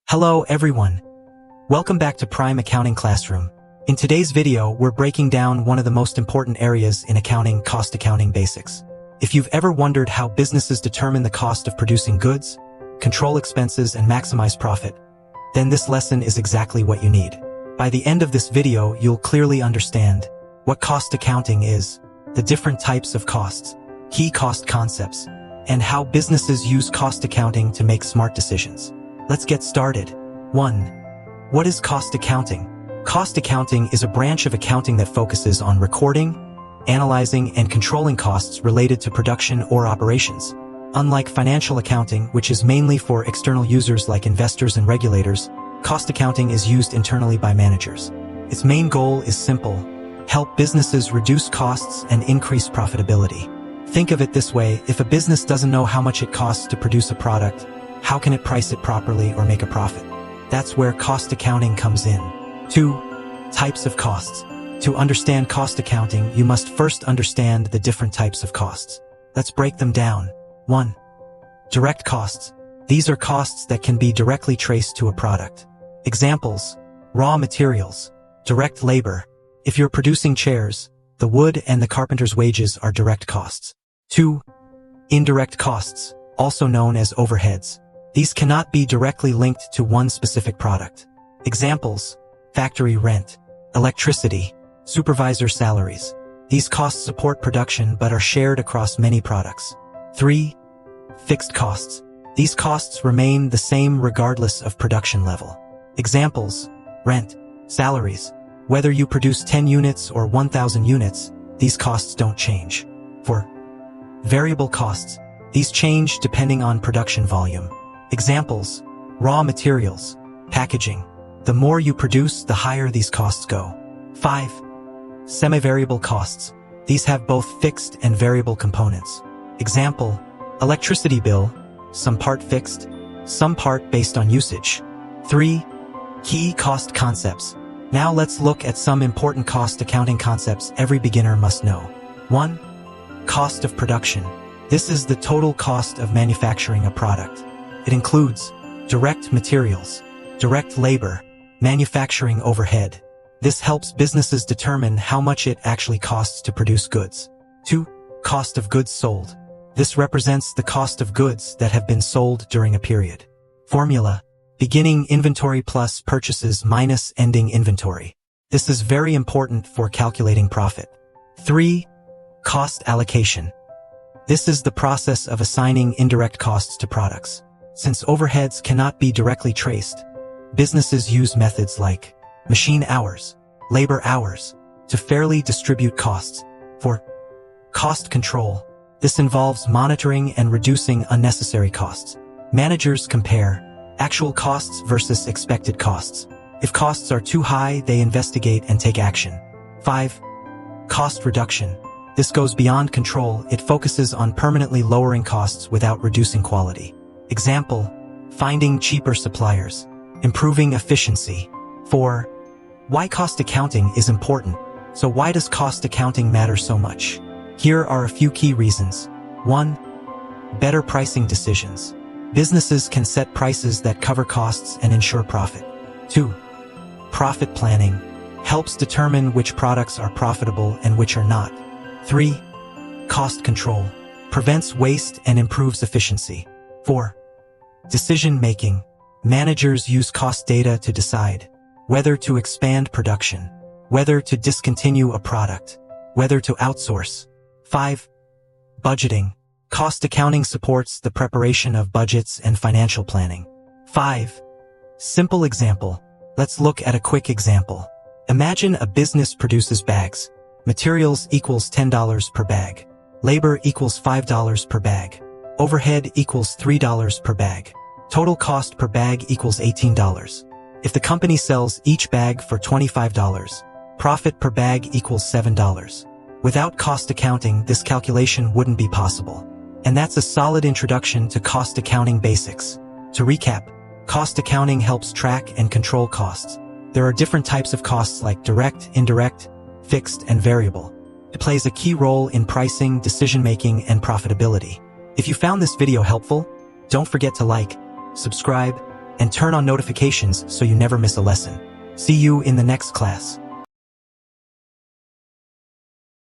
Hello everyone. Welcome back to Prime Accounting Classroom. In today's video, we're breaking down one of the most important areas in accounting, cost accounting basics. If you've ever wondered how businesses determine the cost of producing goods, control expenses, and maximize profit, then this lesson is exactly what you need. By the end of this video, you'll clearly understand what cost accounting is, the different types of costs, key cost concepts, and how businesses use cost accounting to make smart decisions. Let's get started. 1. What is cost accounting? Cost accounting is a branch of accounting that focuses on recording, analyzing, and controlling costs related to production or operations. Unlike financial accounting, which is mainly for external users like investors and regulators, cost accounting is used internally by managers. Its main goal is simple: help businesses reduce costs and increase profitability. Think of it this way: if a business doesn't know how much it costs to produce a product, how can it price it properly or make a profit? That's where cost accounting comes in. 2. Types of costs. To understand cost accounting, you must first understand the different types of costs. Let's break them down. 1. Direct costs. These are costs that can be directly traced to a product. Examples: raw materials, direct labor. If you're producing chairs, the wood and the carpenter's wages are direct costs. 2. Indirect costs, also known as overheads. These cannot be directly linked to one specific product. Examples: factory rent, electricity, supervisor salaries. These costs support production but are shared across many products. 3. Fixed costs. These costs remain the same regardless of production level. Examples: rent, salaries. Whether you produce 10 units or 1,000 units, these costs don't change. 4. Variable costs. These change depending on production volume. Examples: raw materials, packaging. The more you produce, the higher these costs go. 5. Semi-variable costs. These have both fixed and variable components. Example: electricity bill, some part fixed, some part based on usage. 3. Key cost concepts. Now let's look at some important cost accounting concepts every beginner must know. 1. Cost of production. This is the total cost of manufacturing a product. It includes direct materials, direct labor, manufacturing overhead. This helps businesses determine how much it actually costs to produce goods. 2. Cost of goods sold. This represents the cost of goods that have been sold during a period. Formula: beginning inventory plus purchases minus ending inventory. This is very important for calculating profit. 3. Cost allocation. This is the process of assigning indirect costs to products. Since overheads cannot be directly traced, businesses use methods like machine hours, labor hours, to fairly distribute costs. 4. Cost control. This involves monitoring and reducing unnecessary costs. Managers compare actual costs versus expected costs. If costs are too high, they investigate and take action. 5. Cost reduction. This goes beyond control. It focuses on permanently lowering costs without reducing quality. Example: finding cheaper suppliers, improving efficiency. 4. Why cost accounting is important. So why does cost accounting matter so much? Here are a few key reasons. 1. Better pricing decisions. Businesses can set prices that cover costs and ensure profit. 2. Profit planning. Helps determine which products are profitable and which are not. 3. Cost control. Prevents waste and improves efficiency. 4. Decision making. Managers use cost data to decide whether to expand production, whether to discontinue a product, whether to outsource. 5. Budgeting. Cost accounting supports the preparation of budgets and financial planning. 5. Simple example. Let's look at a quick example. Imagine a business produces bags. Materials equals $10 per bag. Labor equals $5 per bag. Overhead equals $3 per bag. Total cost per bag equals $18. If the company sells each bag for $25, profit per bag equals $7. Without cost accounting, this calculation wouldn't be possible. And that's a solid introduction to cost accounting basics. To recap, cost accounting helps track and control costs. There are different types of costs like direct, indirect, fixed, and variable. It plays a key role in pricing, decision-making, and profitability. If you found this video helpful, don't forget to like, subscribe, and turn on notifications so you never miss a lesson. See you in the next class.